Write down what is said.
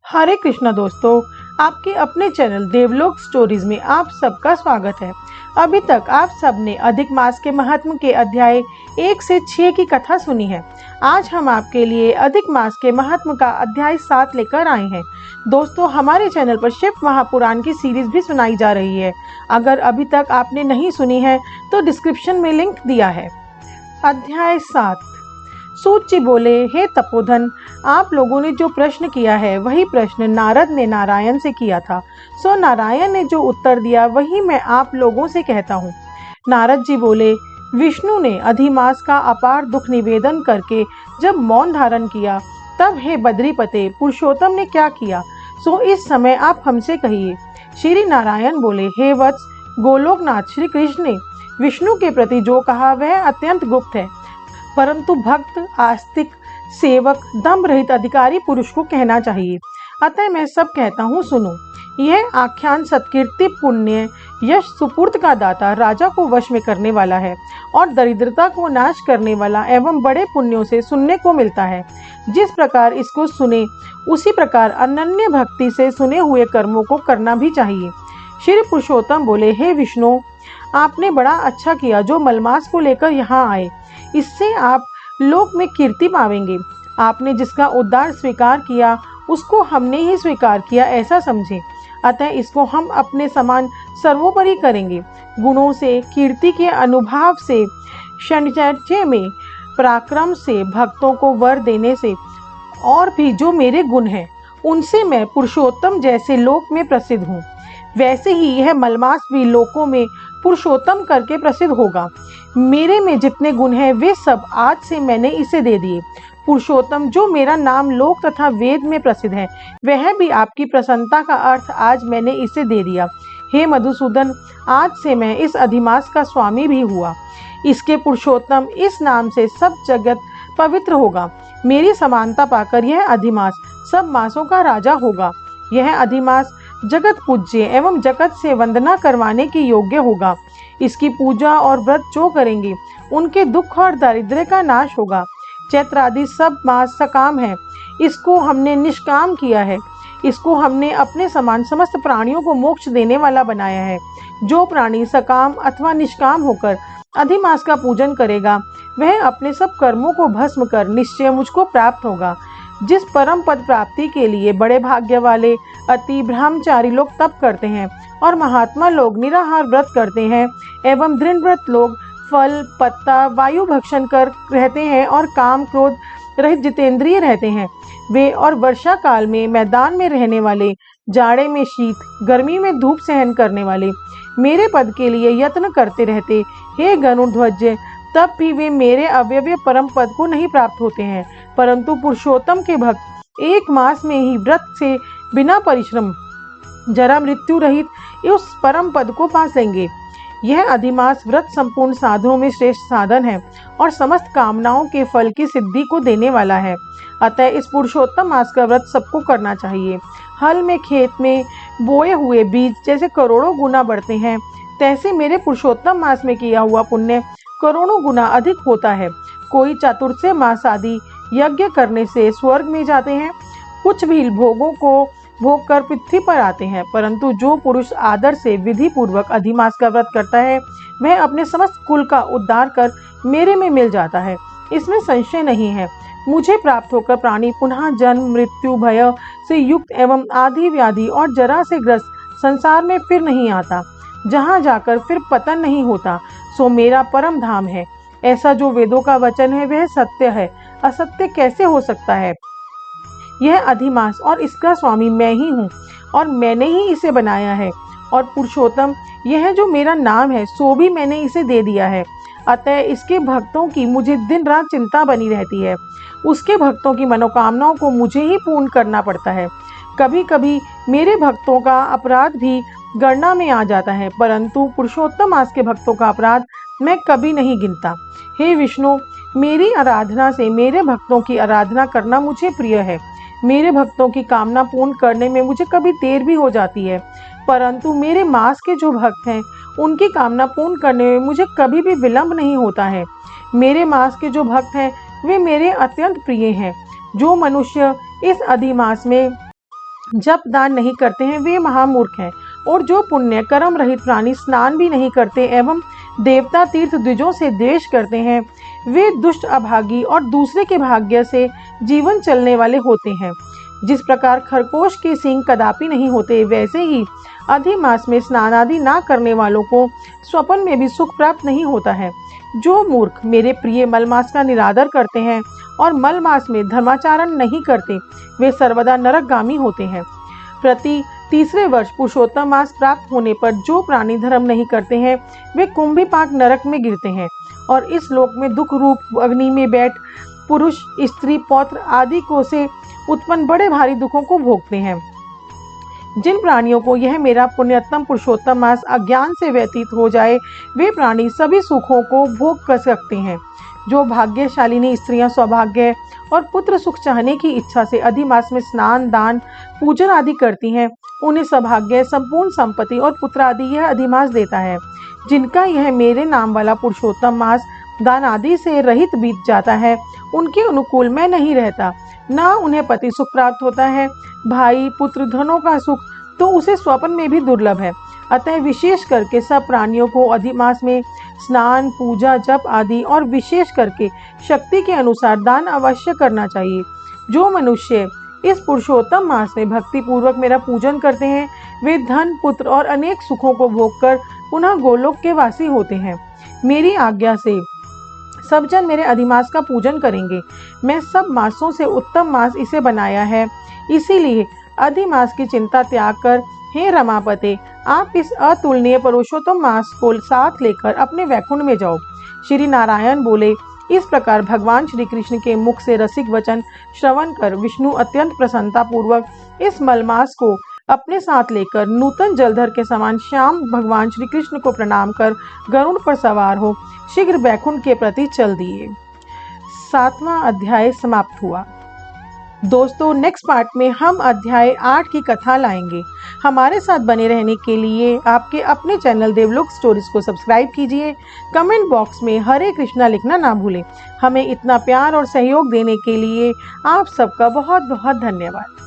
हरे कृष्णा दोस्तों, आपके अपने चैनल देवलोक स्टोरीज में आप सबका स्वागत है। अभी तक आप सबने अधिक मास के महात्म के अध्याय 1 से 6 की कथा सुनी है। आज हम आपके लिए अधिक मास के महात्म का अध्याय 7 लेकर आए हैं। दोस्तों, हमारे चैनल पर शिव महापुराण की सीरीज भी सुनाई जा रही है। अगर अभी तक आपने नहीं सुनी है तो डिस्क्रिप्शन में लिंक दिया है। अध्याय 7। सूत जी बोले, हे तपोधन, आप लोगों ने जो प्रश्न किया है वही प्रश्न नारद ने नारायण से किया था। सो नारायण ने जो उत्तर दिया वही मैं आप लोगों से कहता हूँ। नारद जी बोले, विष्णु ने अधिमास का अपार दुख निवेदन करके जब मौन धारण किया, तब हे बद्रीपते पुरुषोत्तम ने क्या किया, सो इस समय आप हमसे कहिए। श्री नारायण बोले, हे वत्स, गोलोकनाथ श्री कृष्ण ने विष्णु के प्रति जो कहा वह अत्यंत गुप्त है, परंतु भक्त, आस्तिक, सेवक, दम्भ रहित अधिकारी पुरुष को कहना चाहिए। अतः मैं सब कहता हूँ, सुनो। यह आख्यान सत्कीर्ति, पुण्य, यश, सुपूर्त का दाता, राजा को वश में करने वाला है और दरिद्रता को नाश करने वाला एवं बड़े पुण्यों से सुनने को मिलता है। जिस प्रकार इसको सुने उसी प्रकार अनन्य भक्ति से सुने हुए कर्मों को करना भी चाहिए। श्री पुरुषोत्तम बोले, हे विष्णु, आपने बड़ा अच्छा किया जो मलमास को लेकर यहाँ आए। इससे आप लोक में कीर्ति पावेंगे। आपने जिसका उद्धार स्वीकार किया उसको हमने ही स्वीकार किया, ऐसा समझे। अतः इसको हम अपने समान सर्वोपरि करेंगे। गुणों से, कीर्ति के अनुभाव से, षण्चर्य में पराक्रम से, भक्तों को वर देने से और भी जो मेरे गुण हैं उनसे मैं पुरुषोत्तम जैसे लोक में प्रसिद्ध हूँ। वैसे ही यह मलमास भी लोकों में पुरुषोत्तम करके प्रसिद्ध होगा। मेरे में जितने गुण हैं वे सब आज से मैंने इसे दे दिए। पुरुषोत्तम जो मेरा नाम लोक तथा वेद में प्रसिद्ध है, वह भी आपकी प्रसन्नता का अर्थ आज मैंने इसे दे दिया। हे मधुसूदन, आज से मैं इस अधिमास का स्वामी भी हुआ। इसके पुरुषोत्तम इस नाम से सब जगत पवित्र होगा। मेरी समानता पाकर यह अधिमास सब मासों का राजा होगा। यह अधिमास जगत पूज्य एवं जगत से वंदना करवाने के योग्य होगा। इसकी पूजा और व्रत जो करेंगे उनके दुख और दारिद्र्य का नाश होगा। चैत्र आदि सब मास सकाम है, इसको हमने निष्काम किया है। इसको हमने अपने समान समस्त प्राणियों को मोक्ष देने वाला बनाया है। जो प्राणी सकाम अथवा निष्काम होकर अधिमास का पूजन करेगा वह अपने सब कर्मों को भस्म कर निश्चय मुझको प्राप्त होगा। जिस परम पद प्राप्ति के लिए बड़े भाग्य वाले अति ब्रह्मचारी लोग तप करते हैं और महात्मा लोग निराहार व्रत करते हैं एवं दृढ़ व्रत लोग फल, पत्ता, वायु भक्षण कर रहते हैं और काम क्रोध रहित जितेंद्रिय रहते हैं, वे और वर्षा काल में मैदान में रहने वाले, जाड़े में शीत, गर्मी में धूप सहन करने वाले, मेरे पद के लिए यत्न करते रहते, हे गरुड़ध्वज, तब भी वे मेरे अव्यव्य परम पद को नहीं प्राप्त होते हैं। परंतु पुरुषोत्तम के भक्त 1 मास में ही व्रत से बिना परिश्रम, जरा मृत्यु रहित उस परम पद को पा लेंगे। यह अधिमास व्रत संपूर्ण साधनों में श्रेष्ठ साधन है और समस्त कामनाओं के फल की सिद्धि को देने वाला है। अतः इस पुरुषोत्तम मास का व्रत सबको करना चाहिए। हल में खेत में बोए हुए बीज जैसे करोड़ों गुना बढ़ते हैं, तैसे मेरे पुरुषोत्तम मास में किया हुआ पुण्य करोड़ों गुना अधिक होता है। कोई चतुर्थ मास आदि यज्ञ करने से स्वर्ग में जाते हैं, कुछ भी भोगों को भोग कर पृथ्वी पर आते हैं, परंतु जो पुरुष आदर से विधि पूर्वक अधिमास का व्रत करता है वह अपने समस्त कुल का उद्धार कर मेरे में मिल जाता है। इसमें संशय नहीं है। मुझे प्राप्त होकर प्राणी पुनः जन्म, मृत्यु, भय से युक्त एवं आदि व्याधि और जरा से ग्रस्त संसार में फिर नहीं आता, जहाँ जाकर फिर पतन नहीं होता, सो मेरा परम धाम है। ऐसा जो वेदों का वचन है वह सत्य है, असत्य कैसे हो सकता है। यह अधिमास और इसका स्वामी मैं ही हूँ और मैंने ही इसे बनाया है। और पुरुषोत्तम, यह जो मेरा नाम है सो भी मैंने इसे दे दिया है। अतः इसके भक्तों की मुझे दिन रात चिंता बनी रहती है। उसके भक्तों की मनोकामनाओं को मुझे ही पूर्ण करना पड़ता है। कभी कभी मेरे भक्तों का अपराध भी गणना में आ जाता है, परंतु पुरुषोत्तम मास के भक्तों का अपराध मैं कभी नहीं गिनता। हे विष्णु, मेरी आराधना से मेरे भक्तों की आराधना करना मुझे प्रिय है। मेरे भक्तों की कामना पूर्ण करने में मुझे कभी देर भी हो जाती है, परंतु मेरे मास के जो भक्त हैं उनकी कामना पूर्ण करने में मुझे कभी भी विलंब नहीं होता है। मेरे मास के जो भक्त हैं वे मेरे अत्यंत प्रिय हैं। जो मनुष्य इस अधिमास में जप दान नहीं करते हैं वे महामूर्ख हैं। और जो पुण्य कर्म रहित प्राणी स्नान भी नहीं करते एवं देवता तीर्थ द्विजों से द्वेष करते हैं वे दुष्ट अभागी और दूसरे के भाग्य से जीवन चलने वाले होते हैं। जिस प्रकार खरगोश के सींग कदापि नहीं होते, वैसे ही अधिमास में स्नान आदि ना करने वालों को स्वप्न में भी सुख प्राप्त नहीं होता है। जो मूर्ख मेरे प्रिय मलमास का निरादर करते हैं और मलमास में धर्माचरण नहीं करते, वे सर्वदा नरकगामी होते हैं। प्रति तीसरे वर्ष पुरुषोत्तम मास प्राप्त होने पर जो प्राणी धर्म नहीं करते हैं वे कुंभीपाक नरक में गिरते हैं और इस लोक में दुख रूप अग्नि में बैठ पुरुष, स्त्री, पौत्र आदि को से उत्पन्न बड़े भारी दुखों को भोगते हैं। जिन प्राणियों को यह मेरा पुण्योत्तम पुरुषोत्तम मास अज्ञान से व्यतीत हो जाए वे प्राणी सभी सुखों को भोग कर सकते हैं। जो भाग्यशालिनी स्त्रियां सौभाग्य और पुत्र सुख चाहने की इच्छा से अधिमास में स्नान, दान, पूजन आदि करती हैं, उन्हें सौभाग्य, संपूर्ण संपत्ति और पुत्र आदि यह अधिमास देता है। जिनका यह मेरे नाम वाला पुरुषोत्तम मास दान आदि से रहित बीत जाता है, उनके अनुकूल मैं नहीं रहता, न उन्हें पति सुख प्राप्त होता है, भाई पुत्र धनों का सुख तो उसे स्वप्न में भी दुर्लभ है। अतः विशेष करके सब प्राणियों को अधिमास में स्नान, पूजा, जप आदि और विशेष करके शक्ति के अनुसार दान अवश्य करना चाहिए। जो मनुष्य इस पुरुषोत्तम मास में भक्ति पूर्वक मेरा पूजन करते हैं वे धन, पुत्र और अनेक सुखों को भोगकर पुनः गोलोक के वासी होते हैं। मेरी आज्ञा से सब जन मेरे अधिमास का पूजन करेंगे। मैं सब मासों से उत्तम मास इसे बनाया है, इसीलिए अधिमास की चिंता त्याग कर हे रमापते, आप इस अतुलनीय पुरुषोत्तम मास को साथ लेकर अपने वैकुंठ में जाओ। श्री नारायण बोले। इस प्रकार भगवान श्री कृष्ण के मुख से रसिक वचन श्रवण कर विष्णु अत्यंत प्रसन्नता पूर्वक इस मलमास को अपने साथ लेकर नूतन जलधर के समान श्याम भगवान श्री कृष्ण को प्रणाम कर गरुड़ पर सवार हो शीघ्र वैकुंठ के प्रति चल दिए। 7वां अध्याय समाप्त हुआ। दोस्तों, नेक्स्ट पार्ट में हम अध्याय 8 की कथा लाएंगे। हमारे साथ बने रहने के लिए आपके अपने चैनल देवलोक स्टोरीज को सब्सक्राइब कीजिए। कमेंट बॉक्स में हरे कृष्णा लिखना ना भूलें। हमें इतना प्यार और सहयोग देने के लिए आप सबका बहुत बहुत धन्यवाद।